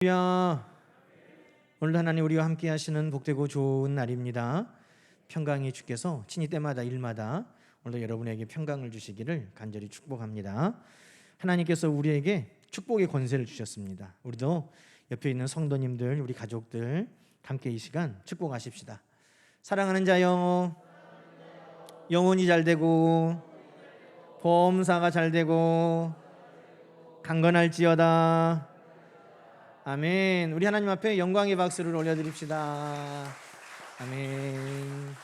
할렐루야. 오늘도 하나님 우리와 함께 하시는 복되고 좋은 날입니다. 평강이 주께서 친히 때마다 일마다 오늘도 여러분에게 평강을 주시기를 간절히 축복합니다. 하나님께서 우리에게 축복의 권세를 주셨습니다. 우리도 옆에 있는 성도님들, 우리 가족들 함께 이 시간 축복하십시다. 사랑하는 자여, 영혼이 잘 되고 범사가 잘 되고 강건할지어다. 아멘. 우리 하나님 앞에 영광의 박수를 올려드립시다. 아멘.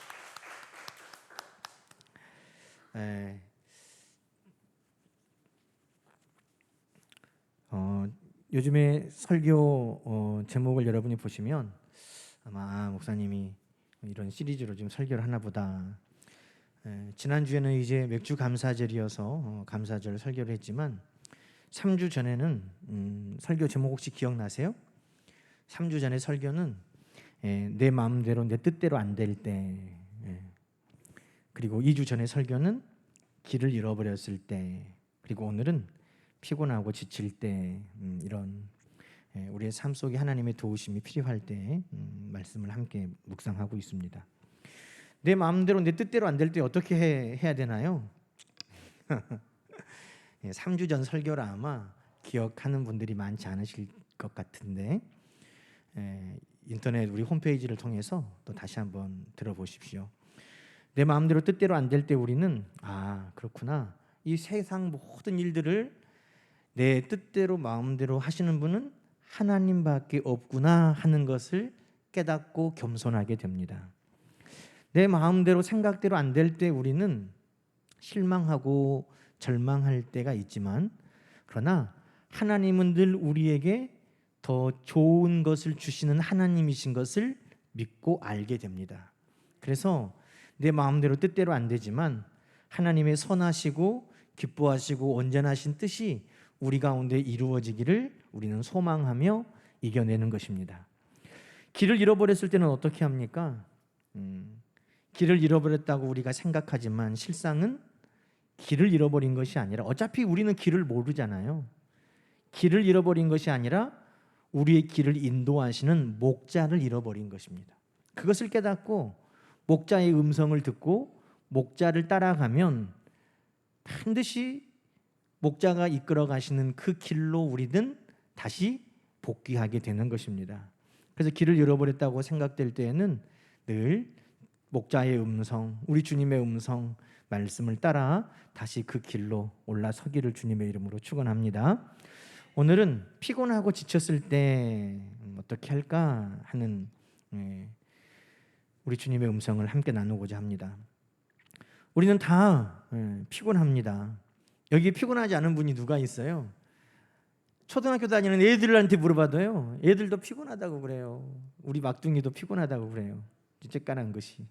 요즘에 설교 제목을 여러분이 보시면 아마 목사님이 이런 시리즈로 지금 설교를 하나 보다. 지난주에는 이제 맥주 감사절이어서 감사절 설교를 했지만 3주 전에는 설교 제목 혹시 기억나세요? 3주 전에 설교는 내 마음대로 내 뜻대로 안 될 때, 그리고 2주 전에 설교는 길을 잃어버렸을 때, 그리고 오늘은 피곤하고 지칠 때, 이런 우리의 삶 속에 하나님의 도우심이 필요할 때 말씀을 함께 묵상하고 있습니다. 내 마음대로 내 뜻대로 안 될 때 어떻게 해야 되나요? 3주 전 설교를 아마 기억하는 분들이 많지 않으실 것 같은데 인터넷 우리 홈페이지를 통해서 또 다시 한번 들어보십시오. 내 마음대로 뜻대로 안 될 때 우리는 그렇구나, 이 세상 모든 일들을 내 뜻대로 마음대로 하시는 분은 하나님밖에 없구나 하는 것을 깨닫고 겸손하게 됩니다. 내 마음대로 생각대로 안 될 때 우리는 실망하고 절망할 때가 있지만, 그러나 하나님은 늘 우리에게 더 좋은 것을 주시는 하나님이신 것을 믿고 알게 됩니다. 그래서 내 마음대로 뜻대로 안 되지만 하나님의 선하시고 기뻐하시고 온전하신 뜻이 우리 가운데 이루어지기를 우리는 소망하며 이겨내는 것입니다. 길을 잃어버렸을 때는 어떻게 합니까? 길을 잃어버렸다고 우리가 생각하지만 실상은 길을 잃어버린 것이 아니라, 어차피 우리는 길을 모르잖아요. 길을 잃어버린 것이 아니라 우리의 길을 인도하시는 목자를 잃어버린 것입니다. 그것을 깨닫고 목자의 음성을 듣고 목자를 따라가면 반드시 목자가 이끌어 가시는 그 길로 우리는 다시 복귀하게 되는 것입니다. 그래서 길을 잃어버렸다고 생각될 때에는 늘 목자의 음성, 우리 주님의 음성, 말씀을 따라 다시 그 길로 올라서기를 주님의 이름으로 축원합니다. 오늘은 피곤하고 지쳤을 때 어떻게 할까 하는 우리 주님의 음성을 함께 나누고자 합니다. 우리는 다 피곤합니다. 여기 피곤하지 않은 분이 누가 있어요? 초등학교 다니는 애들한테 물어봐도요, 애들도 피곤하다고 그래요. 우리 막둥이도 피곤하다고 그래요. 쬐깐한 것이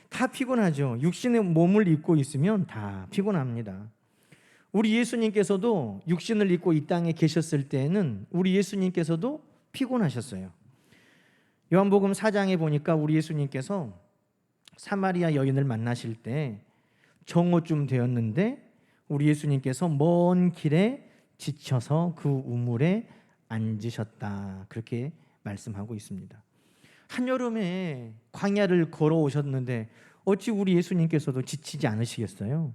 다 피곤하죠. 육신의 몸을 입고 있으면 다 피곤합니다. 우리 예수님께서도 육신을 입고 이 땅에 계셨을 때에는 우리 예수님께서도 피곤하셨어요. 요한복음 4장에 보니까 우리 예수님께서 사마리아 여인을 만나실 때 정오쯤 되었는데 우리 예수님께서 먼 길에 지쳐서 그 우물에 앉으셨다, 그렇게 말씀하고 있습니다. 한여름에 광야를 걸어오셨는데 어찌 우리 예수님께서도 지치지 않으시겠어요?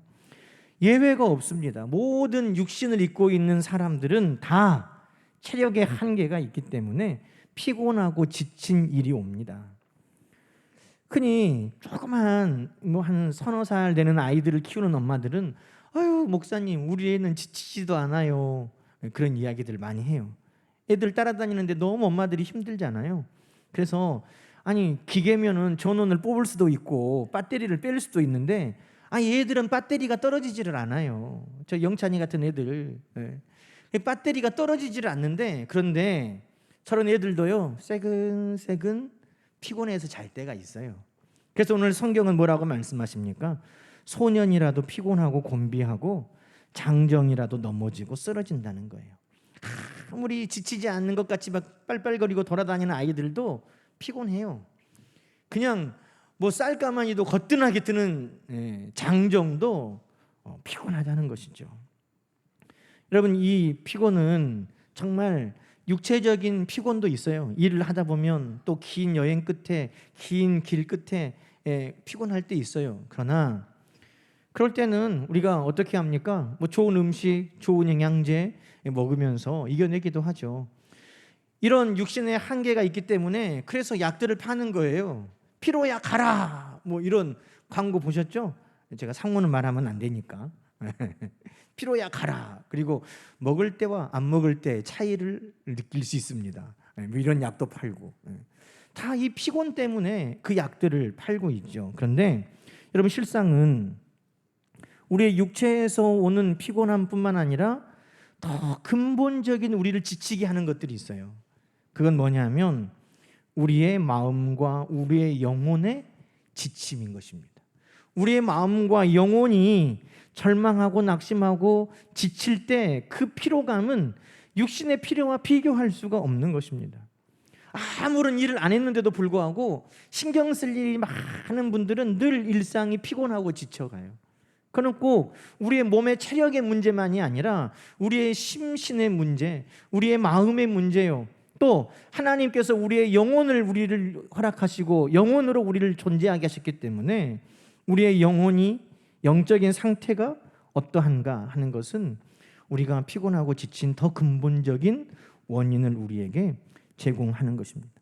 예외가 없습니다. 모든 육신을 입고 있는 사람들은 다 체력의 한계가 있기 때문에 피곤하고 지친 일이 옵니다. 흔히 조그만 한 서너 살 되는 아이들을 키우는 엄마들은 아유 목사님 우리 애는 지치지도 않아요, 그런 이야기들 많이 해요. 애들 따라다니는데 너무 엄마들이 힘들잖아요. 그래서 기계면은 전원을 뽑을 수도 있고 배터리를 뺄 수도 있는데 얘들은 배터리가 떨어지지를 않아요. 저 영찬이 같은 애들 배터리가 떨어지지를 않는데, 그런데 저런 애들도요 새근새근 피곤해서 잘 때가 있어요. 그래서 오늘 성경은 뭐라고 말씀하십니까? 소년이라도 피곤하고 곤비하고 장정이라도 넘어지고 쓰러진다는 거예요. 아무리 지치지 않는 것 같이 막 빨빨거리고 돌아다니는 아이들도 피곤해요. 그냥 쌀가마니도 거뜬하게 뜨는 장정도 피곤하다는 것이죠. 여러분, 이 피곤은 정말 육체적인 피곤도 있어요. 일을 하다 보면 또 긴 여행 끝에, 긴 길 끝에 피곤할 때 있어요. 그러나 그럴 때는 우리가 어떻게 합니까? 뭐 좋은 음식, 좋은 영양제 먹으면서 이겨내기도 하죠. 이런 육신의 한계가 있기 때문에 그래서 약들을 파는 거예요. 피로야 가라. 뭐 이런 광고 보셨죠? 제가 상호는 말하면 안 되니까. 피로야 가라. 그리고 먹을 때와 안 먹을 때 차이를 느낄 수 있습니다. 뭐 이런 약도 팔고. 다 이 피곤 때문에 그 약들을 팔고 있죠. 그런데 여러분, 실상은 우리의 육체에서 오는 피곤함뿐만 아니라 더 근본적인 우리를 지치게 하는 것들이 있어요. 그건 뭐냐면 우리의 마음과 우리의 영혼의 지침인 것입니다. 우리의 마음과 영혼이 절망하고 낙심하고 지칠 때 그 피로감은 육신의 피로와 비교할 수가 없는 것입니다. 아무런 일을 안 했는데도 불구하고 신경 쓸 일이 많은 분들은 늘 일상이 피곤하고 지쳐가요. 그는 꼭 우리의 몸의 체력의 문제만이 아니라 우리의 심신의 문제, 우리의 마음의 문제요. 또 하나님께서 우리의 영혼을 우리를 허락하시고 영혼으로 우리를 존재하게 하셨기 때문에 우리의 영혼이 영적인 상태가 어떠한가 하는 것은 우리가 피곤하고 지친 더 근본적인 원인을 우리에게 제공하는 것입니다.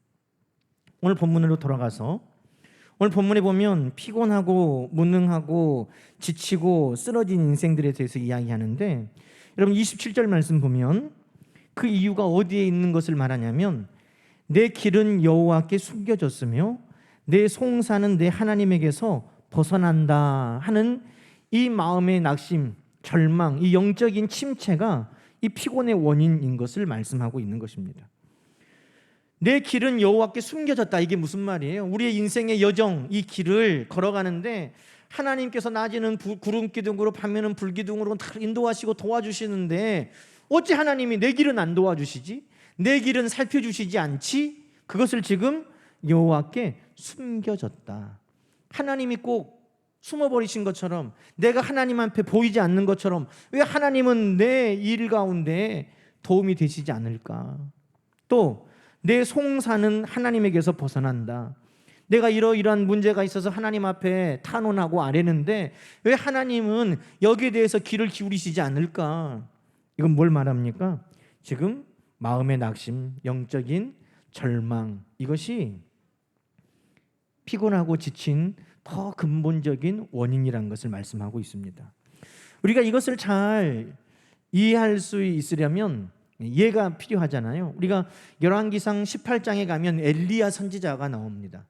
오늘 본문으로 돌아가서 오늘 본문에 보면 피곤하고 무능하고 지치고 쓰러진 인생들에 대해서 이야기하는데, 여러분 27절 말씀 보면 그 이유가 어디에 있는 것을 말하냐면 내 길은 여호와께 숨겨졌으며 내 송사는 내 하나님에게서 벗어난다 하는 이 마음의 낙심, 절망, 이 영적인 침체가 이 피곤의 원인인 것을 말씀하고 있는 것입니다. 내 길은 여호와께 숨겨졌다. 이게 무슨 말이에요? 우리의 인생의 여정, 이 길을 걸어가는데 하나님께서 낮에는 구름 기둥으로 밤에는 불 기둥으로 인도하시고 도와주시는데 어찌 하나님이 내 길은 안 도와주시지? 내 길은 살펴주시지 않지? 그것을 지금 여호와께 숨겨졌다. 하나님이 꼭 숨어버리신 것처럼, 내가 하나님 앞에 보이지 않는 것처럼 왜 하나님은 내 일 가운데 도움이 되시지 않을까? 또 내 송사는 하나님에게서 벗어난다. 내가 이러이러한 문제가 있어서 하나님 앞에 탄원하고 아뢰는데 왜 하나님은 여기에 대해서 귀를 기울이시지 않을까? 이건 뭘 말합니까? 지금 마음의 낙심, 영적인 절망, 이것이 피곤하고 지친 더 근본적인 원인이라는 것을 말씀하고 있습니다. 우리가 이것을 잘 이해할 수 있으려면 이해가 필요하잖아요. 우리가 열왕기상 18장에 가면 엘리야 선지자가 나옵니다.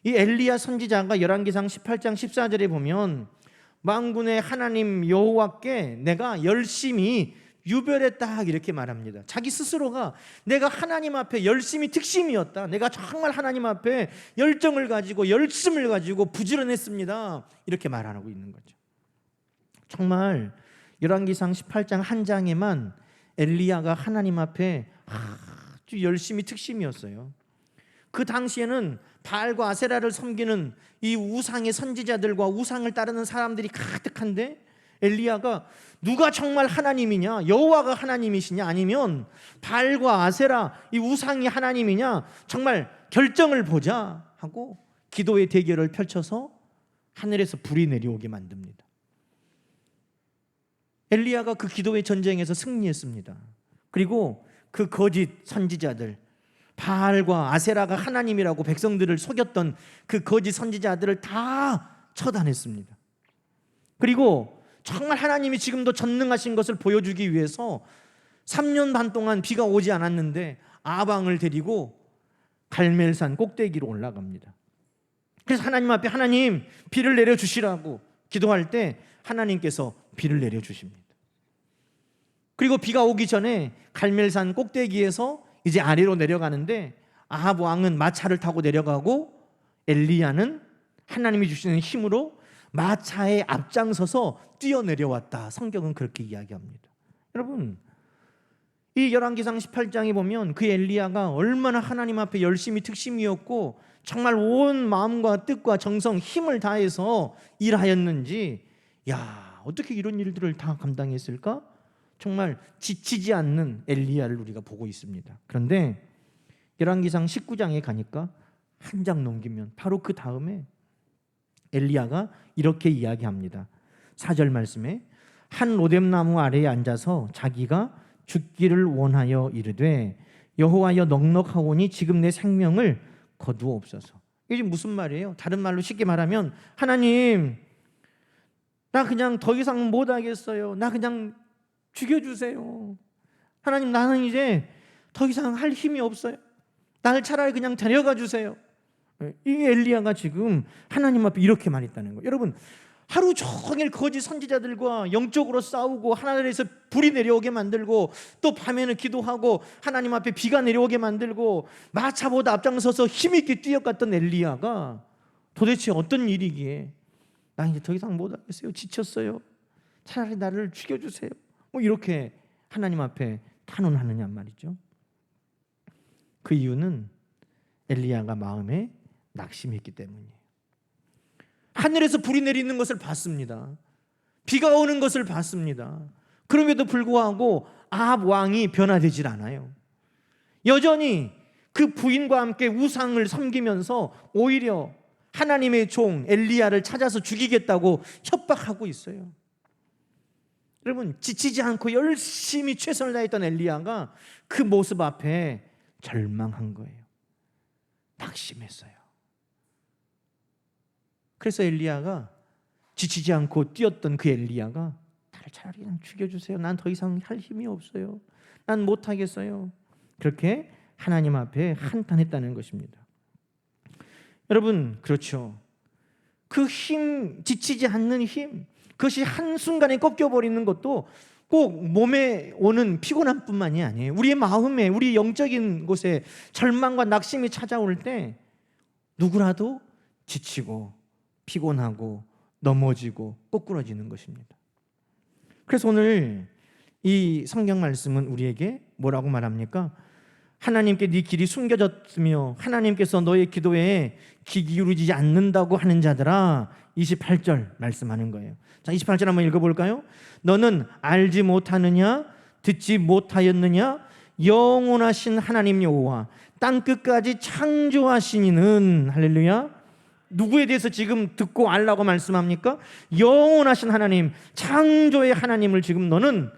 이 엘리야 선지자가 열왕기상 18장 14절에 보면 만군의 하나님 여호와께 내가 열심히 유별했다 이렇게 말합니다. 자기 스스로가 내가 하나님 앞에 열심히 특심이었다. 내가 정말 하나님 앞에 열정을 가지고 열심을 가지고 부지런했습니다. 이렇게 말하고 있는 거죠. 정말 열왕기상 18장 한 장에만 엘리야가 하나님 앞에 아주 열심히 특심이었어요. 그 당시에는 바알과 아세라를 섬기는 이 우상의 선지자들과 우상을 따르는 사람들이 가득한데 엘리야가 누가 정말 하나님이냐, 여호와가 하나님이시냐 아니면 바알과 아세라 이 우상이 하나님이냐 정말 결정을 보자 하고 기도의 대결을 펼쳐서 하늘에서 불이 내려오게 만듭니다. 엘리야가 그 기도의 전쟁에서 승리했습니다. 그리고 그 거짓 선지자들, 바알과 아세라가 하나님이라고 백성들을 속였던 그 거짓 선지자들을 다 처단했습니다. 그리고 정말 하나님이 지금도 전능하신 것을 보여주기 위해서 3년 반 동안 비가 오지 않았는데 아방을 데리고 갈멜산 꼭대기로 올라갑니다. 그래서 하나님 앞에 하나님 비를 내려주시라고 기도할 때 하나님께서 비를 내려주십니다. 그리고 비가 오기 전에 갈멜산 꼭대기에서 이제 아래로 내려가는데 아합 왕은 마차를 타고 내려가고 엘리야는 하나님이 주시는 힘으로 마차에 앞장서서 뛰어내려왔다. 성경은 그렇게 이야기합니다. 여러분, 이 열왕기상 18장에 보면 그 엘리야가 얼마나 하나님 앞에 열심히 특심이었고 정말 온 마음과 뜻과 정성, 힘을 다해서 일하였는지, 야, 어떻게 이런 일들을 다 감당했을까? 정말 지치지 않는 엘리야를 우리가 보고 있습니다. 그런데 열왕기상 19장에 가니까 한 장 넘기면 바로 그 다음에 엘리야가 이렇게 이야기합니다. 4절 말씀에 한 로뎀나무 아래에 앉아서 자기가 죽기를 원하여 이르되 여호와여 넉넉하오니 지금 내 생명을 거두옵소서. 이게 무슨 말이에요? 다른 말로 쉽게 말하면 하나님, 나 그냥 더 이상 못하겠어요. 나 그냥 죽여주세요. 하나님, 나는 이제 더 이상 할 힘이 없어요. 나를 차라리 그냥 데려가 주세요. 이 엘리야가 지금 하나님 앞에 이렇게 말했다는 거예요. 여러분, 하루 종일 거짓 선지자들과 영적으로 싸우고 하늘에서 불이 내려오게 만들고 또 밤에는 기도하고 하나님 앞에 비가 내려오게 만들고 마차보다 앞장서서 힘있게 뛰어갔던 엘리야가 도대체 어떤 일이기에 나 이제 더 이상 못하겠어요. 지쳤어요. 차라리 나를 죽여주세요. 뭐 이렇게 하나님 앞에 탄원하느냐 말이죠. 그 이유는 엘리야가 마음에 낙심이 있기 때문이에요. 하늘에서 불이 내리는 것을 봤습니다. 비가 오는 것을 봤습니다. 그럼에도 불구하고 아합 왕이 변화되질 않아요. 여전히 그 부인과 함께 우상을 섬기면서 오히려 하나님의 종 엘리야를 찾아서 죽이겠다고 협박하고 있어요. 여러분, 지치지 않고 열심히 최선을 다했던 엘리야가 그 모습 앞에 절망한 거예요. 낙심했어요. 그래서 엘리야가 지치지 않고 뛰었던 그 엘리야가 나를 차라리 그냥 죽여주세요. 난 더 이상 할 힘이 없어요. 난 못하겠어요. 그렇게 하나님 앞에 한탄했다는 것입니다. 여러분, 그렇죠. 그 힘, 지치지 않는 힘, 그것이 한순간에 꺾여버리는 것도 꼭 몸에 오는 피곤함 뿐만이 아니에요. 우리의 마음에, 우리 영적인 곳에 절망과 낙심이 찾아올 때 누구라도 지치고 피곤하고 넘어지고 꼬꾸러지는 것입니다. 그래서 오늘 이 성경 말씀은 우리에게 뭐라고 말합니까? 하나님께 네 길이 숨겨졌으며 하나님께서 너의 기도에 귀 기울이지 않는다고 하는 자들아, 28절 말씀하는 거예요. 자, 28절 한번 읽어볼까요? 너는 알지 못하느냐? 듣지 못하였느냐? 영원하신 하나님 여호와 땅끝까지 창조하신 이는, 할렐루야, 누구에 대해서 지금 듣고 알라고 말씀합니까? 영원하신 하나님, 창조의 하나님을 지금 너는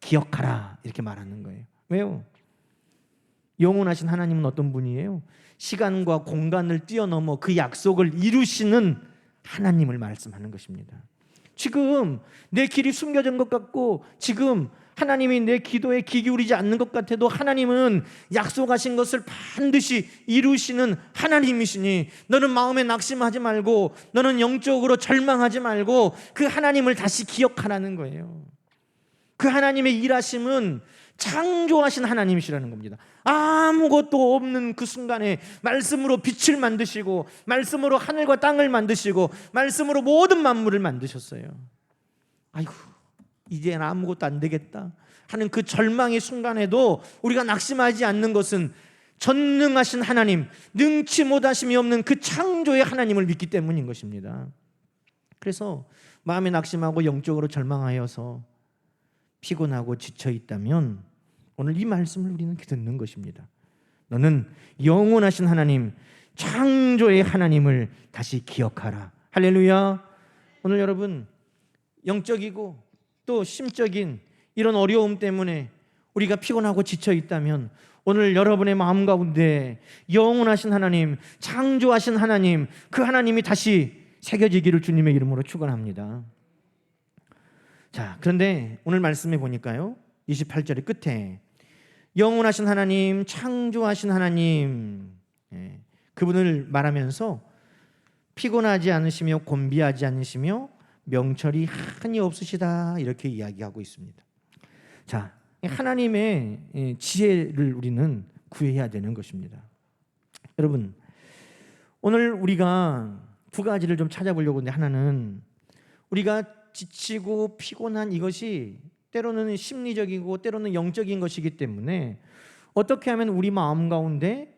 기억하라, 이렇게 말하는 거예요. 왜요? 영원하신 하나님은 어떤 분이에요? 시간과 공간을 뛰어넘어 그 약속을 이루시는 하나님을 말씀하는 것입니다. 지금 내 길이 숨겨진 것 같고 지금 하나님이 내 기도에 귀 기울이지 않는 것 같아도 하나님은 약속하신 것을 반드시 이루시는 하나님이시니 너는 마음에 낙심하지 말고, 너는 영적으로 절망하지 말고 그 하나님을 다시 기억하라는 거예요. 그 하나님의 일하심은 창조하신 하나님이시라는 겁니다. 아무것도 없는 그 순간에 말씀으로 빛을 만드시고 말씀으로 하늘과 땅을 만드시고 말씀으로 모든 만물을 만드셨어요. 아이고, 이제는 아무것도 안 되겠다 하는 그 절망의 순간에도 우리가 낙심하지 않는 것은 전능하신 하나님, 능치 못하심이 없는 그 창조의 하나님을 믿기 때문인 것입니다. 그래서 마음에 낙심하고 영적으로 절망하여서 피곤하고 지쳐 있다면 오늘 이 말씀을 우리는 듣는 것입니다. 너는 영원하신 하나님, 창조의 하나님을 다시 기억하라. 할렐루야. 오늘 여러분, 영적이고 또 심적인 이런 어려움 때문에 우리가 피곤하고 지쳐 있다면 오늘 여러분의 마음 가운데 영원하신 하나님, 창조하신 하나님, 그 하나님이 다시 새겨지기를 주님의 이름으로 축원합니다. 자, 그런데 오늘 말씀해 보니까요, 28절의 끝에 영원하신 하나님, 창조하신 하나님, 그분을 말하면서 피곤하지 않으시며 곤비하지 않으시며 명철이 한이 없으시다, 이렇게 이야기하고 있습니다. 자, 하나님의 지혜를 우리는 구해야 되는 것입니다. 여러분, 오늘 우리가 두 가지를 좀 찾아보려고 하는데, 하나는 우리가 지치고 피곤한 이것이 때로는 심리적이고 때로는 영적인 것이기 때문에 어떻게 하면 우리 마음 가운데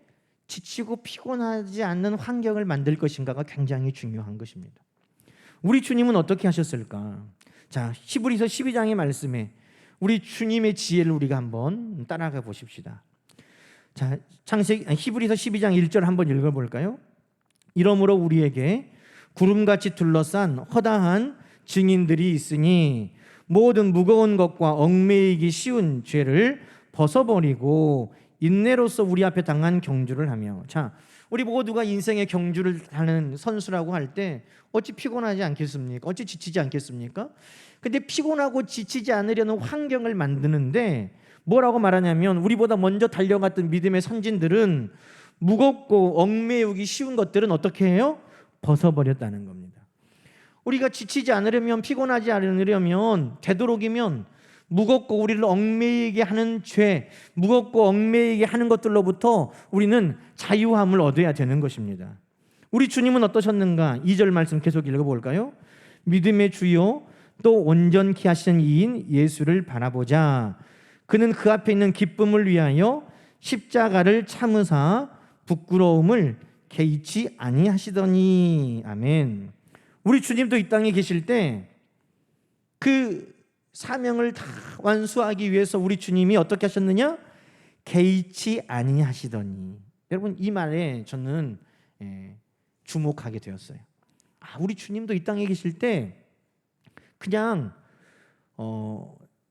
지치고 피곤하지 않는 환경을 만들 것인가가 굉장히 중요한 것입니다. 우리 주님은 어떻게 하셨을까? 자, 히브리서 12장의 말씀에 우리 주님의 지혜를 우리가 한번 따라가 보십시다. 자, 히브리서 12장 1절 한번 읽어볼까요? 이러므로 우리에게 구름같이 둘러싼 허다한 증인들이 있으니 모든 무거운 것과 얽매이기 쉬운 죄를 벗어버리고 인내로서 우리 앞에 당한 경주를 하며. 자, 우리 모두가 인생의 경주를 하는 선수라고 할 때 어찌 피곤하지 않겠습니까? 어찌 지치지 않겠습니까? 근데 피곤하고 지치지 않으려는 환경을 만드는데 뭐라고 말하냐면, 우리보다 먼저 달려갔던 믿음의 선진들은 무겁고 얽매우기 쉬운 것들은 어떻게 해요? 벗어버렸다는 겁니다. 우리가 지치지 않으려면, 피곤하지 않으려면, 되도록이면 무겁고 우리를 얽매이게 하는 죄, 무겁고 얽매이게 하는 것들로부터 우리는 자유함을 얻어야 되는 것입니다. 우리 주님은 어떠셨는가? 2절 말씀 계속 읽어볼까요? 믿음의 주요 또 온전케 하시는 이인 예수를 바라보자. 그는 그 앞에 있는 기쁨을 위하여 십자가를 참으사 부끄러움을 개의치 아니하시더니. 아멘. 우리 주님도 이 땅에 계실 때 그 사명을 다 완수하기 위해서 우리 주님이 어떻게 하셨느냐? 개의치 아니하시더니. 여러분, 이 말에 저는 주목하게 되었어요. 우리 주님도 이 땅에 계실 때 그냥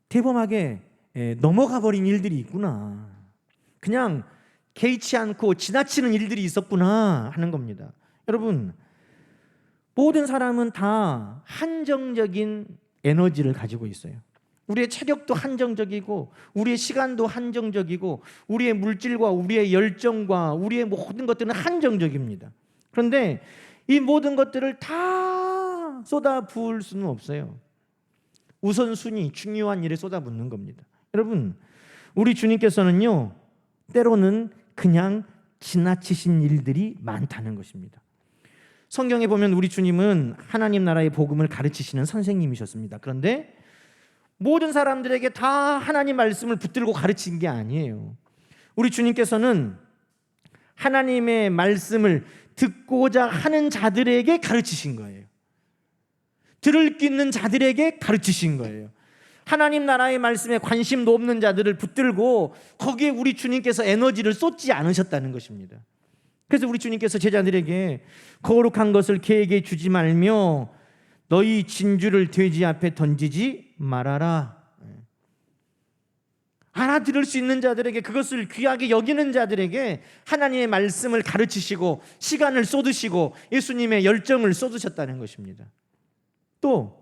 대범하게 넘어가 버린 일들이 있구나, 그냥 개의치 않고 지나치는 일들이 있었구나 하는 겁니다. 여러분, 모든 사람은 다 한정적인 에너지를 가지고 있어요. 우리의 체력도 한정적이고, 우리의 시간도 한정적이고, 우리의 물질과 우리의 열정과 우리의 모든 것들은 한정적입니다. 그런데 이 모든 것들을 다 쏟아 부을 수는 없어요. 우선순위, 중요한 일에 쏟아붓는 겁니다. 여러분, 우리 주님께서는요, 때로는 그냥 지나치신 일들이 많다는 것입니다. 성경에 보면 우리 주님은 하나님 나라의 복음을 가르치시는 선생님이셨습니다. 그런데 모든 사람들에게 다 하나님 말씀을 붙들고 가르친 게 아니에요. 우리 주님께서는 하나님의 말씀을 듣고자 하는 자들에게 가르치신 거예요. 들을 끼는 자들에게 가르치신 거예요. 하나님 나라의 말씀에 관심도 없는 자들을 붙들고 거기에 우리 주님께서 에너지를 쏟지 않으셨다는 것입니다. 그래서 우리 주님께서 제자들에게 거룩한 것을 개에게 주지 말며 너희 진주를 돼지 앞에 던지지 말아라. 알아들을 수 있는 자들에게, 그것을 귀하게 여기는 자들에게 하나님의 말씀을 가르치시고 시간을 쏟으시고 예수님의 열정을 쏟으셨다는 것입니다. 또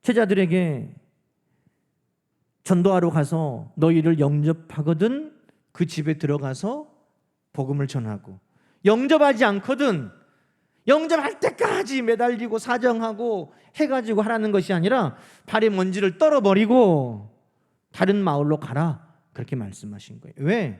제자들에게 전도하러 가서 너희를 영접하거든 그 집에 들어가서 복음을 전하고, 영접하지 않거든 영접할 때까지 매달리고 사정하고 해가지고 하라는 것이 아니라 발에 먼지를 떨어버리고 다른 마을로 가라, 그렇게 말씀하신 거예요. 왜?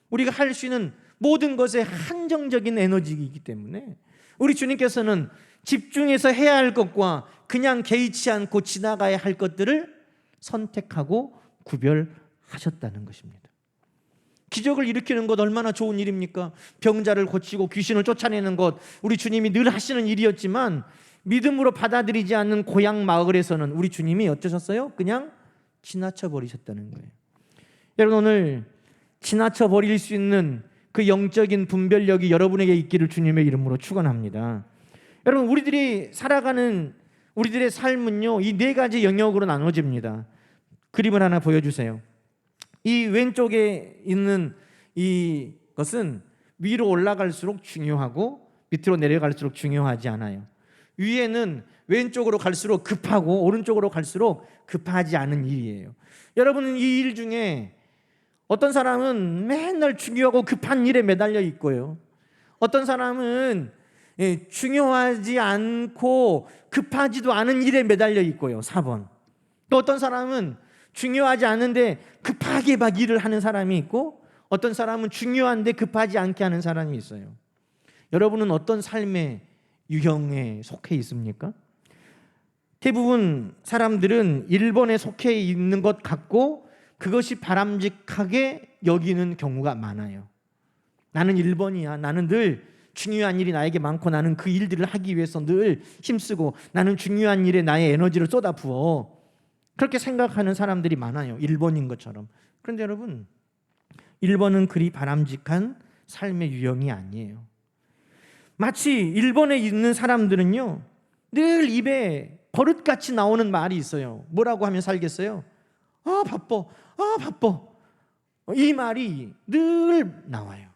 우리가 할 수 있는 모든 것에 한정적인 에너지이기 때문에 우리 주님께서는 집중해서 해야 할 것과 그냥 개의치 않고 지나가야 할 것들을 선택하고 구별하셨다는 것입니다. 기적을 일으키는 것 얼마나 좋은 일입니까? 병자를 고치고 귀신을 쫓아내는 것, 우리 주님이 늘 하시는 일이었지만 믿음으로 받아들이지 않는 고향 마을에서는 우리 주님이 어쩌셨어요? 그냥 지나쳐 버리셨다는 거예요. 여러분, 오늘 지나쳐 버릴 수 있는 그 영적인 분별력이 여러분에게 있기를 주님의 이름으로 축원합니다. 여러분, 우리들이 살아가는 우리들의 삶은요, 이 네 가지 영역으로 나눠집니다. 그림을 하나 보여주세요. 이 왼쪽에 있는 이것은 위로 올라갈수록 중요하고 밑으로 내려갈수록 중요하지 않아요. 위에는 왼쪽으로 갈수록 급하고 오른쪽으로 갈수록 급하지 않은 일이에요. 여러분은 이 일 중에 어떤 사람은 맨날 중요하고 급한 일에 매달려 있고요, 어떤 사람은 중요하지 않고 급하지도 않은 일에 매달려 있고요, 4번. 또 어떤 사람은 중요하지 않은데 급하게 막 일을 하는 사람이 있고, 어떤 사람은 중요한데 급하지 않게 하는 사람이 있어요. 여러분은 어떤 삶의 유형에 속해 있습니까? 대부분 사람들은 1번에 속해 있는 것 같고 그것이 바람직하게 여기는 경우가 많아요. 나는 1번이야. 나는 늘 중요한 일이 나에게 많고 나는 그 일들을 하기 위해서 늘 힘쓰고 나는 중요한 일에 나의 에너지를 쏟아부어. 그렇게 생각하는 사람들이 많아요. 1번인 것처럼. 그런데 여러분, 1번은 그리 바람직한 삶의 유형이 아니에요. 마치 1번에 있는 사람들은요, 늘 입에 버릇같이 나오는 말이 있어요. 뭐라고 하면 살겠어요? 아 바빠, 아 바빠. 이 말이 늘 나와요.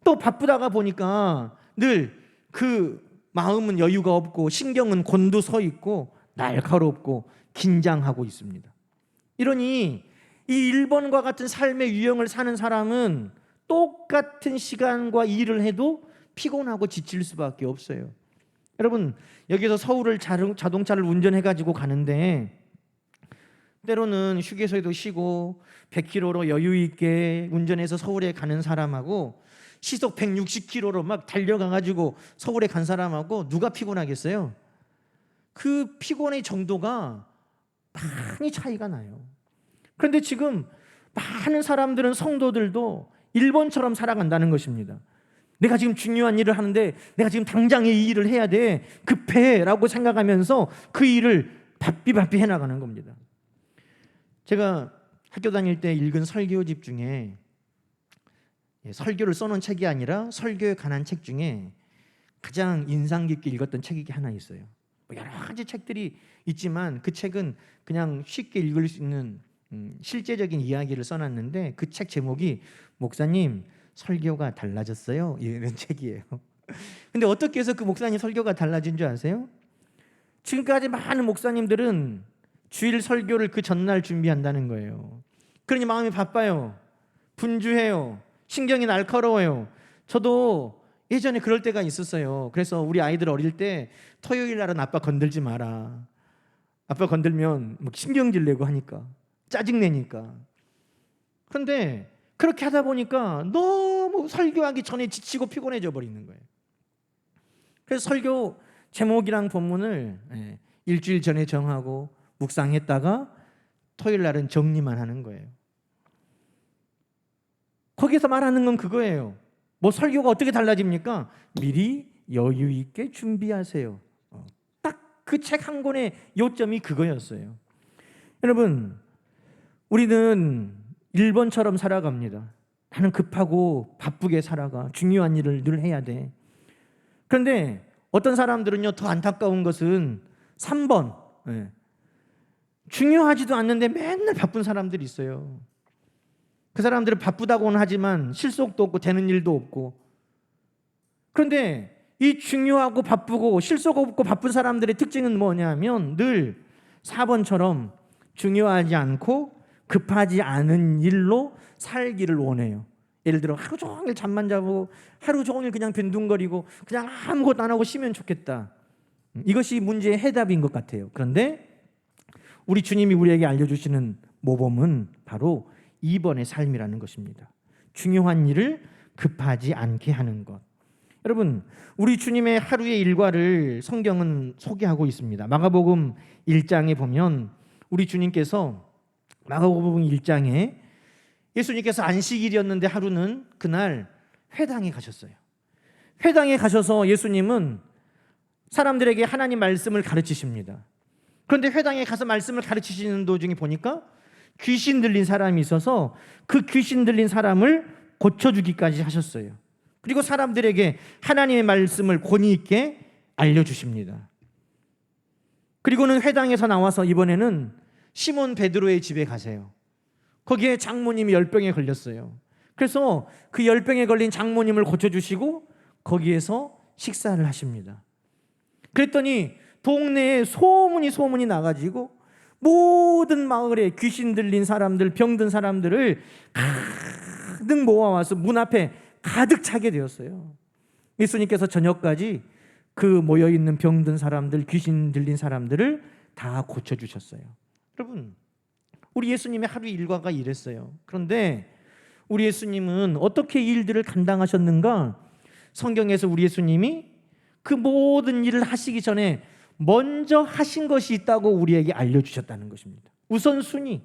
또 바쁘다가 보니까 늘 그 마음은 여유가 없고 신경은 곤두서 있고 날카롭고 긴장하고 있습니다. 이러니 이 1번과 같은 삶의 유형을 사는 사람은 똑같은 시간과 일을 해도 피곤하고 지칠 수밖에 없어요. 여러분, 여기서 서울을 자동차를 운전해가지고 가는데 때로는 휴게소에도 쉬고 100km로 여유 있게 운전해서 서울에 가는 사람하고 시속 160km로 막 달려가가지고 서울에 간 사람하고 누가 피곤하겠어요? 그 피곤의 정도가 많이 차이가 나요. 그런데 지금 많은 사람들은, 성도들도 1번처럼 살아간다는 것입니다. 내가 지금 중요한 일을 하는데 내가 지금 당장 이 일을 해야 돼, 급해 라고 생각하면서 그 일을 바삐 해나가는 겁니다. 제가 학교 다닐 때 읽은 설교집 중에, 설교를 써놓은 책이 아니라 설교에 관한 책 중에 가장 인상 깊게 읽었던 책이 하나 있어요. 여러 가지 책들이 있지만 그 책은 그냥 쉽게 읽을 수 있는 실제적인 이야기를 써놨는데, 그 책 제목이 목사님 설교가 달라졌어요, 이런 책이에요. 근데 어떻게 해서 그 목사님 설교가 달라진 줄 아세요? 지금까지 많은 목사님들은 주일 설교를 그 전날 준비한다는 거예요. 그러니 마음이 바빠요, 분주해요, 신경이 날카로워요. 저도 예전에 그럴 때가 있었어요. 그래서 우리 아이들 어릴 때 토요일 날은 아빠 건들지 마라, 아빠 건들면 뭐 신경질 내고 하니까, 짜증내니까. 그런데 그렇게 하다 보니까 너무 설교하기 전에 지치고 피곤해져 버리는 거예요. 그래서 설교 제목이랑 본문을 일주일 전에 정하고 묵상했다가 토요일 날은 정리만 하는 거예요. 거기서 말하는 건 그거예요. 뭐 설교가 어떻게 달라집니까? 미리 여유 있게 준비하세요. 딱 그 책 한 권의 요점이 그거였어요. 여러분, 우리는 1번처럼 살아갑니다. 나는 급하고 바쁘게 살아가, 중요한 일을 늘 해야 돼. 그런데 어떤 사람들은요, 더 안타까운 것은 3번, 중요하지도 않는데 맨날 바쁜 사람들이 있어요. 그 사람들은 바쁘다고는 하지만 실속도 없고 되는 일도 없고. 그런데 이 중요하고 바쁘고 실속 없고 바쁜 사람들의 특징은 뭐냐면 늘 4번처럼 중요하지 않고 급하지 않은 일로 살기를 원해요. 예를 들어 하루 종일 잠만 자고 하루 종일 그냥 빈둥거리고 그냥 아무것도 안 하고 쉬면 좋겠다. 이것이 문제의 해답인 것 같아요. 그런데 우리 주님이 우리에게 알려주시는 모범은 바로 2번의 삶이라는 것입니다. 중요한 일을 급하지 않게 하는 것. 여러분, 우리 주님의 하루의 일과를 성경은 소개하고 있습니다. 마가복음 1장에 보면 우리 주님께서, 마가복음 1장에 예수님께서 안식일이었는데 하루는 그날 회당에 가셨어요. 회당에 가셔서 예수님은 사람들에게 하나님 말씀을 가르치십니다. 그런데 회당에 가서 말씀을 가르치시는 도중에 보니까 귀신 들린 사람이 있어서 그 귀신 들린 사람을 고쳐주기까지 하셨어요. 그리고 사람들에게 하나님의 말씀을 권위 있게 알려주십니다. 그리고는 회당에서 나와서 이번에는 시몬 베드로의 집에 가세요. 거기에 장모님이 열병에 걸렸어요. 그래서 그 열병에 걸린 장모님을 고쳐주시고 거기에서 식사를 하십니다. 그랬더니 동네에 소문이 나가지고 모든 마을에 귀신 들린 사람들, 병든 사람들을 가득 모아와서 문 앞에 가득 차게 되었어요. 예수님께서 저녁까지 그 모여있는 병든 사람들, 귀신 들린 사람들을 다 고쳐주셨어요. 여러분, 우리 예수님의 하루 일과가 이랬어요. 그런데 우리 예수님은 어떻게 이 일들을 감당하셨는가? 성경에서 우리 예수님이 그 모든 일을 하시기 전에 먼저 하신 것이 있다고 우리에게 알려주셨다는 것입니다. 우선순위,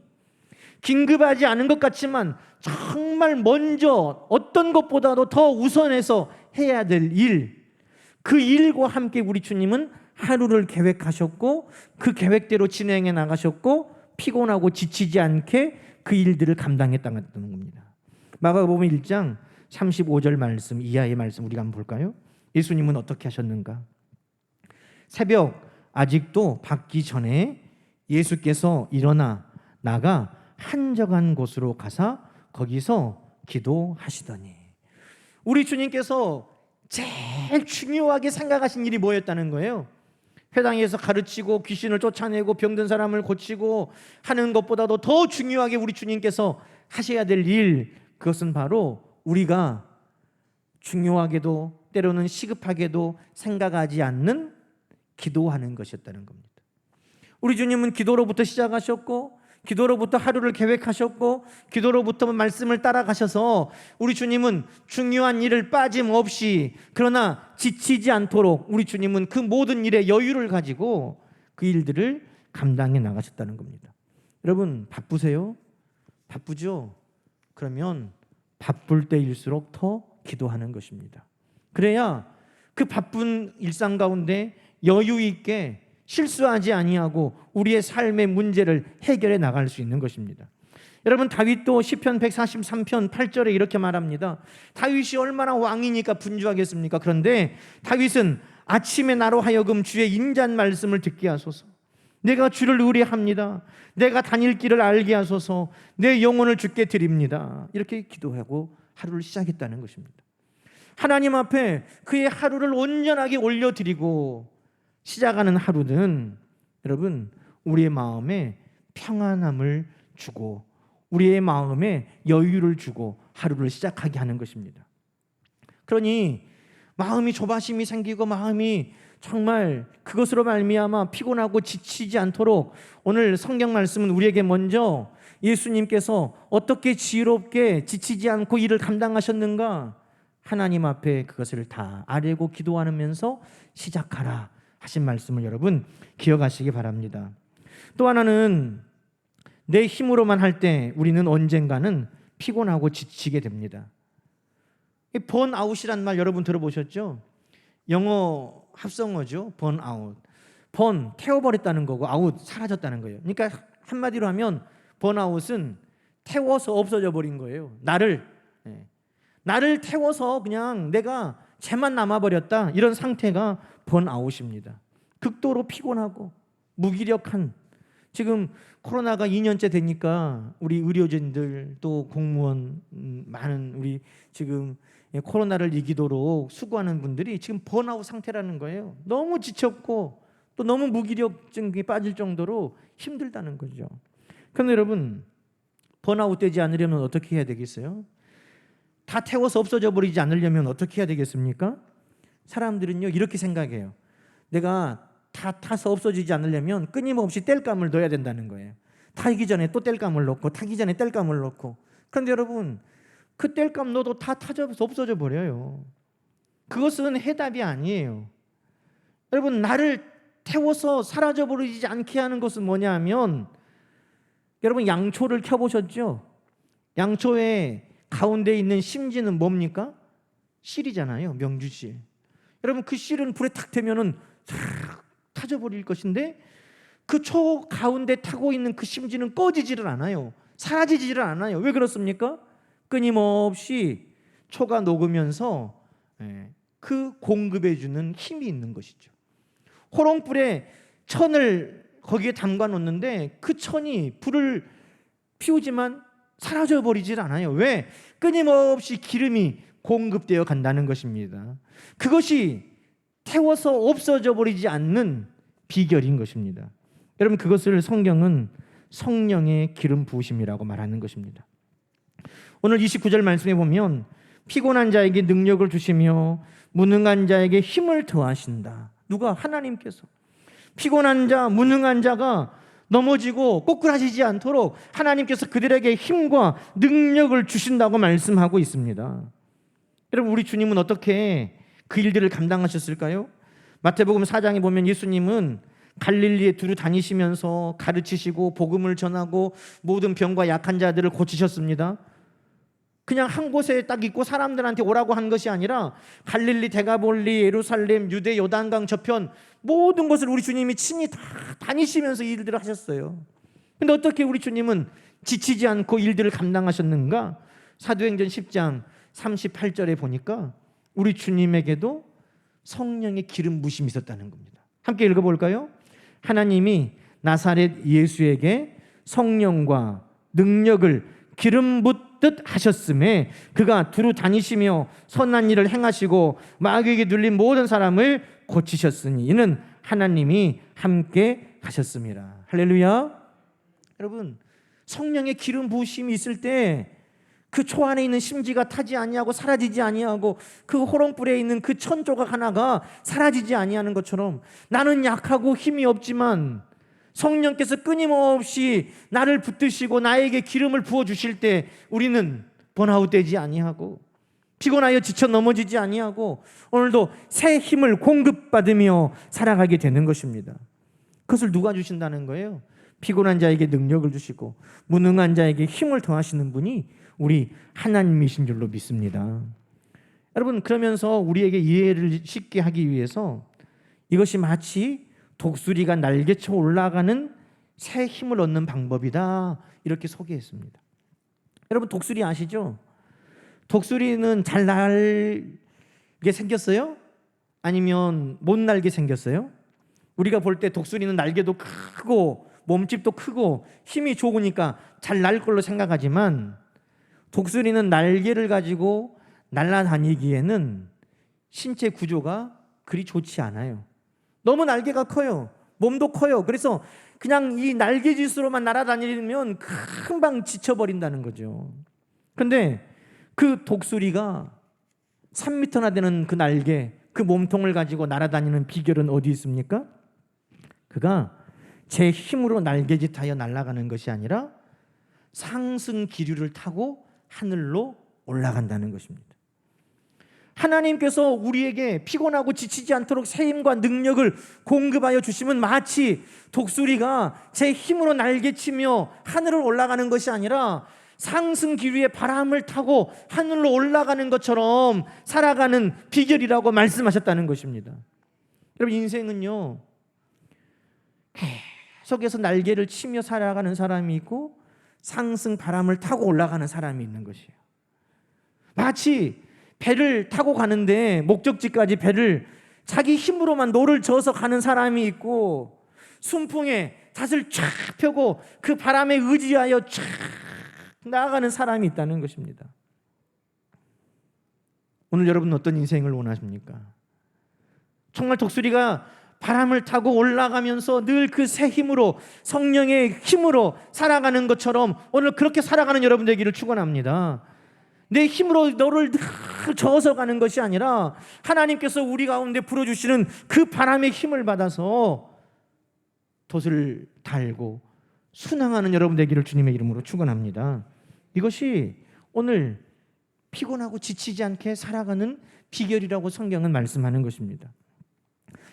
긴급하지 않은 것 같지만 정말 먼저 어떤 것보다도 더 우선해서 해야 될 일, 그 일과 함께 우리 주님은 하루를 계획하셨고 그 계획대로 진행해 나가셨고 피곤하고 지치지 않게 그 일들을 감당했다는 겁니다. 마가복음 1장 35절 말씀 이하의 말씀 우리가 한번 볼까요? 예수님은 어떻게 하셨는가? 새벽 아직도 밝기 전에 예수께서 일어나 나가 한적한 곳으로 가사 거기서 기도하시더니, 우리 주님께서 제일 중요하게 생각하신 일이 뭐였다는 거예요? 회당에서 가르치고 귀신을 쫓아내고 병든 사람을 고치고 하는 것보다도 더 중요하게 우리 주님께서 하셔야 될 일, 그것은 바로 우리가 중요하게도 때로는 시급하게도 생각하지 않는 기도하는 것이었다는 겁니다. 우리 주님은 기도로부터 시작하셨고 기도로부터 하루를 계획하셨고 기도로부터 말씀을 따라가셔서 우리 주님은 중요한 일을 빠짐없이 그러나 지치지 않도록 우리 주님은 그 모든 일에 여유를 가지고 그 일들을 감당해 나가셨다는 겁니다. 여러분 바쁘세요? 바쁘죠? 그러면 바쁠 때일수록 더 기도하는 것입니다. 그래야 그 바쁜 일상 가운데 여유 있게 실수하지 아니하고 우리의 삶의 문제를 해결해 나갈 수 있는 것입니다. 여러분 다윗도 시편 143편 8절에 이렇게 말합니다. 다윗이 얼마나 왕이니까 분주하겠습니까? 그런데 다윗은 아침에 나로 하여금 주의 인자한 말씀을 듣게 하소서. 내가 주를 의뢰합니다. 내가 다닐 길을 알게 하소서. 내 영혼을 주께 드립니다. 이렇게 기도하고 하루를 시작했다는 것입니다. 하나님 앞에 그의 하루를 온전하게 올려드리고 시작하는 하루는 여러분 우리의 마음에 평안함을 주고 우리의 마음에 여유를 주고 하루를 시작하게 하는 것입니다. 그러니 마음이 조바심이 생기고 마음이 정말 그것으로 말미암아 피곤하고 지치지 않도록 오늘 성경 말씀은 우리에게 먼저 예수님께서 어떻게 지혜롭게 지치지 않고 일을 감당하셨는가, 하나님 앞에 그것을 다 아뢰고 기도하면서 시작하라 하신 말씀을 여러분 기억하시기 바랍니다. 또 하나는 내 힘으로만 할 때 우리는 언젠가는 피곤하고 지치게 됩니다. 번아웃이란 말 여러분 들어보셨죠? 영어 합성어죠. 번아웃. 번 태워버렸다는 거고 아웃 사라졌다는 거예요. 그러니까 한마디로 하면 번아웃은 태워서 없어져 버린 거예요. 나를 태워서 그냥 내가 쟤만 남아버렸다, 이런 상태가 번아웃입니다. 극도로 피곤하고 무기력한, 지금 코로나가 2년째 되니까 우리 의료진들 또 공무원 많은 우리 지금 코로나를 이기도록 수고하는 분들이 지금 번아웃 상태라는 거예요. 너무 지쳤고 또 너무 무기력증이 빠질 정도로 힘들다는 거죠. 그런데 여러분 번아웃 되지 않으려면 어떻게 해야 되겠어요? 다 태워서 없어져 버리지 않으려면 어떻게 해야 되겠습니까? 사람들은요 이렇게 생각해요. 내가 다 타서 없어지지 않으려면 끊임없이 땔감을 넣어야 된다는 거예요. 타기 전에 또 땔감을 넣고 타기 전에 땔감을 넣고. 그런데 여러분 그 땔감 넣어도 다 타져서 없어져 버려요. 그것은 해답이 아니에요. 여러분 나를 태워서 사라져 버리지 않게 하는 것은 뭐냐 하면, 여러분 양초를 켜보셨죠? 양초의 가운데 있는 심지는 뭡니까? 실이잖아요. 명주실. 여러분 그 실은 불에 탁 대면은 싹 타져버릴 것인데 그 초 가운데 타고 있는 그 심지는 꺼지지를 않아요. 사라지지를 않아요. 왜 그렇습니까? 끊임없이 초가 녹으면서 그 공급해주는 힘이 있는 것이죠. 호롱불에 천을 거기에 담가 놓는데 그 천이 불을 피우지만 사라져 버리질 않아요. 왜? 끊임없이 기름이 공급되어 간다는 것입니다. 그것이 태워서 없어져 버리지 않는 비결인 것입니다. 여러분 그것을 성경은 성령의 기름 부으심이라고 말하는 것입니다. 오늘 29절 말씀에 보면 피곤한 자에게 능력을 주시며 무능한 자에게 힘을 더하신다. 누가? 하나님께서. 피곤한 자, 무능한 자가 넘어지고 꼬꾸라지지 않도록 하나님께서 그들에게 힘과 능력을 주신다고 말씀하고 있습니다. 여러분 우리 주님은 어떻게 그 일들을 감당하셨을까요? 마태복음 4장에 보면 예수님은 갈릴리에 두루 다니시면서 가르치시고 복음을 전하고 모든 병과 약한 자들을 고치셨습니다. 그냥 한 곳에 딱 있고 사람들한테 오라고 한 것이 아니라 갈릴리, 데가볼리, 예루살렘, 유대, 요단강 저편 모든 곳을 우리 주님이 친히 다 다니시면서 이 일들을 하셨어요. 근데 어떻게 우리 주님은 지치지 않고 일들을 감당하셨는가? 사도행전 10장 38절에 보니까 우리 주님에게도 성령의 기름 부심이 있었다는 겁니다. 함께 읽어볼까요? 하나님이 나사렛 예수에게 성령과 능력을 기름 붓듯 하셨음에 그가 두루 다니시며 선한 일을 행하시고 마귀에게 눌린 모든 사람을 고치셨으니 이는 하나님이 함께 하셨습니다. 할렐루야. 여러분, 성령의 기름 부으심이 있을 때 그 초 안에 있는 심지가 타지 아니하고 사라지지 아니하고 그 호롱불에 있는 그 천조각 하나가 사라지지 아니하는 것처럼 나는 약하고 힘이 없지만 성령께서 끊임없이 나를 붙드시고 나에게 기름을 부어주실 때 우리는 번아웃 되지 아니하고 피곤하여 지쳐 넘어지지 아니하고 오늘도 새 힘을 공급받으며 살아가게 되는 것입니다. 그것을 누가 주신다는 거예요? 피곤한 자에게 능력을 주시고 무능한 자에게 힘을 더하시는 분이 우리 하나님이신 줄로 믿습니다. 여러분, 그러면서 우리에게 이해를 쉽게 하기 위해서 이것이 마치 독수리가 날개쳐 올라가는 새 힘을 얻는 방법이다 이렇게 소개했습니다. 여러분, 독수리 아시죠? 독수리는 잘 날게 생겼어요? 아니면 못 날게 생겼어요? 우리가 볼 때 독수리는 날개도 크고 몸집도 크고 힘이 좋으니까 잘 날 걸로 생각하지만 독수리는 날개를 가지고 날아다니기에는 신체 구조가 그리 좋지 않아요. 너무 날개가 커요. 몸도 커요. 그래서 그냥 이 날개짓으로만 날아다니면 금방 지쳐버린다는 거죠. 그런데 그 독수리가 3m나 되는 그 날개, 그 몸통을 가지고 날아다니는 비결은 어디 있습니까? 그가 제 힘으로 날개짓하여 날아가는 것이 아니라 상승 기류를 타고 하늘로 올라간다는 것입니다. 하나님께서 우리에게 피곤하고 지치지 않도록 새 힘과 능력을 공급하여 주시면 마치 독수리가 제 힘으로 날개치며 하늘을 올라가는 것이 아니라 상승 기류의 바람을 타고 하늘로 올라가는 것처럼 살아가는 비결이라고 말씀하셨다는 것입니다. 여러분, 인생은요 계속해서 날개를 치며 살아가는 사람이 있고 상승 바람을 타고 올라가는 사람이 있는 것이에요. 마치 배를 타고 가는데 목적지까지 배를 자기 힘으로만 노를 저어서 가는 사람이 있고 순풍에 잣을 쫙 펴고 그 바람에 의지하여 쫙 나아가는 사람이 있다는 것입니다. 오늘 여러분은 어떤 인생을 원하십니까? 정말 독수리가 바람을 타고 올라가면서 늘 그 새 힘으로 성령의 힘으로 살아가는 것처럼 오늘 그렇게 살아가는 여러분 되기를 축원합니다. 내 힘으로 너를 늘 저어서 가는 것이 아니라 하나님께서 우리 가운데 불어주시는 그 바람의 힘을 받아서 돛을 달고 순항하는 여러분 되기를 주님의 이름으로 축원합니다. 이것이 오늘 피곤하고 지치지 않게 살아가는 비결이라고 성경은 말씀하는 것입니다.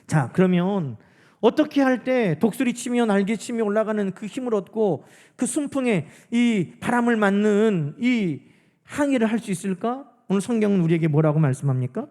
자, 그러면 어떻게 할 때 독수리 치며 날개 치며 올라가는 그 힘을 얻고 그 순풍에 이 바람을 맞는 이 항해를 할 수 있을까? 오늘 성경은 우리에게 뭐라고 말씀합니까?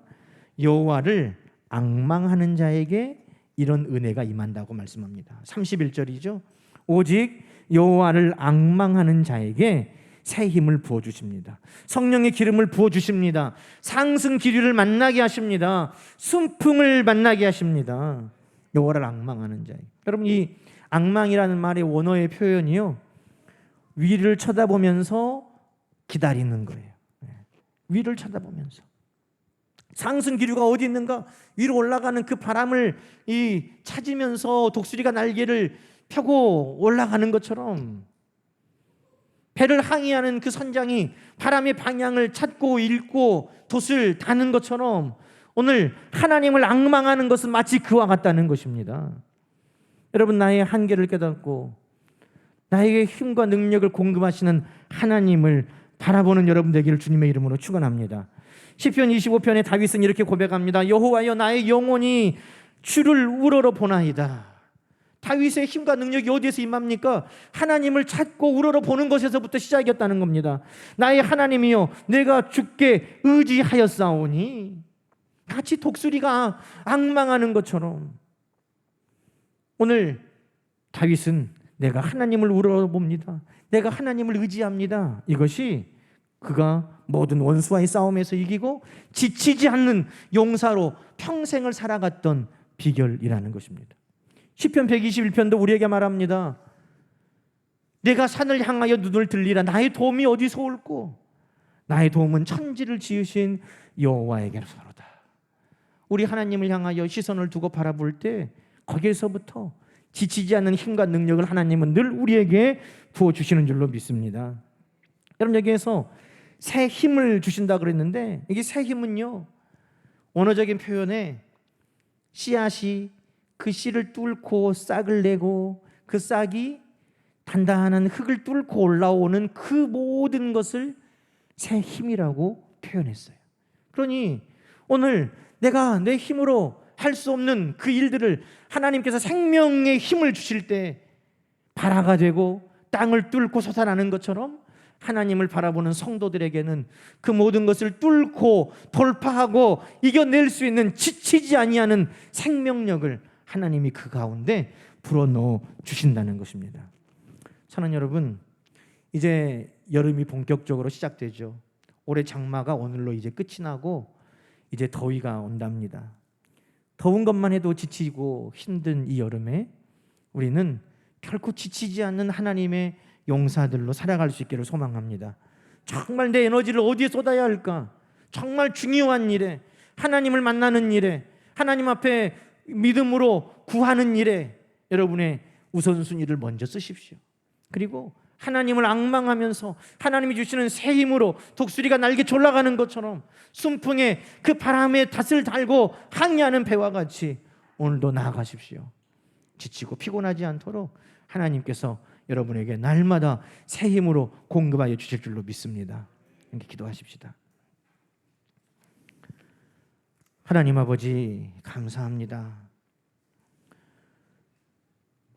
여호와를 앙망하는 자에게 이런 은혜가 임한다고 말씀합니다. 31절이죠. 오직 여호와를 앙망하는 자에게 새 힘을 부어주십니다. 성령의 기름을 부어주십니다. 상승 기류를 만나게 하십니다. 순풍을 만나게 하십니다. 여호와를 앙망하는 자에게. 여러분, 이 앙망이라는 말의 원어의 표현이요, 위를 쳐다보면서 기다리는 거예요. 위를 쳐다보면서. 상승 기류가 어디 있는가? 위로 올라가는 그 바람을 찾으면서 독수리가 날개를 펴고 올라가는 것처럼 배를 항해하는 그 선장이 바람의 방향을 찾고 읽고 돛을 다는 것처럼 오늘 하나님을 앙망하는 것은 마치 그와 같다는 것입니다. 여러분, 나의 한계를 깨닫고 나에게 힘과 능력을 공급하시는 하나님을 바라보는 여러분 되기를 주님의 이름으로 축원합니다. 시편 25편에 다윗은 이렇게 고백합니다. 여호와여, 나의 영혼이 주를 우러러 보나이다. 다윗의 힘과 능력이 어디에서 임합니까? 하나님을 찾고 우러러보는 것에서부터 시작이었다는 겁니다. 나의 하나님이여, 내가 주께 의지하였사오니. 같이 독수리가 앙망하는 것처럼 오늘 다윗은 내가 하나님을 우러러봅니다, 내가 하나님을 의지합니다. 이것이 그가 모든 원수와의 싸움에서 이기고 지치지 않는 용사로 평생을 살아갔던 비결이라는 것입니다. 시편 121편도 우리에게 말합니다. 내가 산을 향하여 눈을 들리라. 나의 도움이 어디서 올꼬? 나의 도움은 천지를 지으신 여호와에게로서로다. 우리 하나님을 향하여 시선을 두고 바라볼 때 거기에서부터 지치지 않는 힘과 능력을 하나님은 늘 우리에게 부어주시는 줄로 믿습니다. 여러분, 여기에서 새 힘을 주신다 그랬는데, 이게 새 힘은요, 언어적인 표현에 씨앗이 그 씨를 뚫고 싹을 내고 그 싹이 단단한 흙을 뚫고 올라오는 그 모든 것을 새 힘이라고 표현했어요. 그러니 오늘 내가 내 힘으로 할 수 없는 그 일들을 하나님께서 생명의 힘을 주실 때 발화가 되고 땅을 뚫고 솟아나는 것처럼 하나님을 바라보는 성도들에게는 그 모든 것을 뚫고 돌파하고 이겨낼 수 있는 지치지 아니하는 생명력을 하나님이 그 가운데 불어넣어 주신다는 것입니다. 사랑하는 여러분, 이제 여름이 본격적으로 시작되죠. 올해 장마가 오늘로 이제 끝이 나고 이제 더위가 온답니다. 더운 것만 해도 지치고 힘든 이 여름에 우리는 결코 지치지 않는 하나님의 용사들로 살아갈 수 있기를 소망합니다. 정말 내 에너지를 어디에 쏟아야 할까? 정말 중요한 일에, 하나님을 만나는 일에, 하나님 앞에 믿음으로 구하는 일에 여러분의 우선순위를 먼저 쓰십시오. 그리고 하나님을 앙망하면서 하나님이 주시는 새 힘으로 독수리가 날개 졸라가는 것처럼 순풍에 그 바람에 닷을 달고 항해하는 배와 같이 오늘도 나아가십시오. 지치고 피곤하지 않도록 하나님께서 여러분에게 날마다 새 힘으로 공급하여 주실 줄로 믿습니다. 이렇게 기도하십시다. 하나님 아버지, 감사합니다.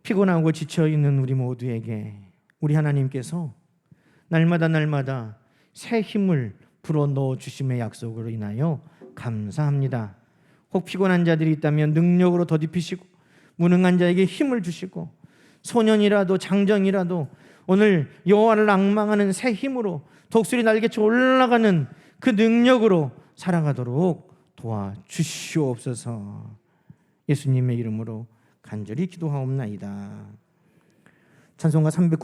피곤하고 지쳐있는 우리 모두에게 우리 하나님께서 날마다 새 힘을 불어넣어 주심의 약속으로 인하여 감사합니다. 혹 피곤한 자들이 있다면 능력으로 더딥히시고 무능한 자에게 힘을 주시고 소년이라도 장정이라도 오늘 여호와를 앙망하는 새 힘으로 독수리 날개쳐 올라가는 그 능력으로 살아가도록 도와주시옵소서. 예수님의 이름으로 간절히 기도하옵나이다. 찬송가 390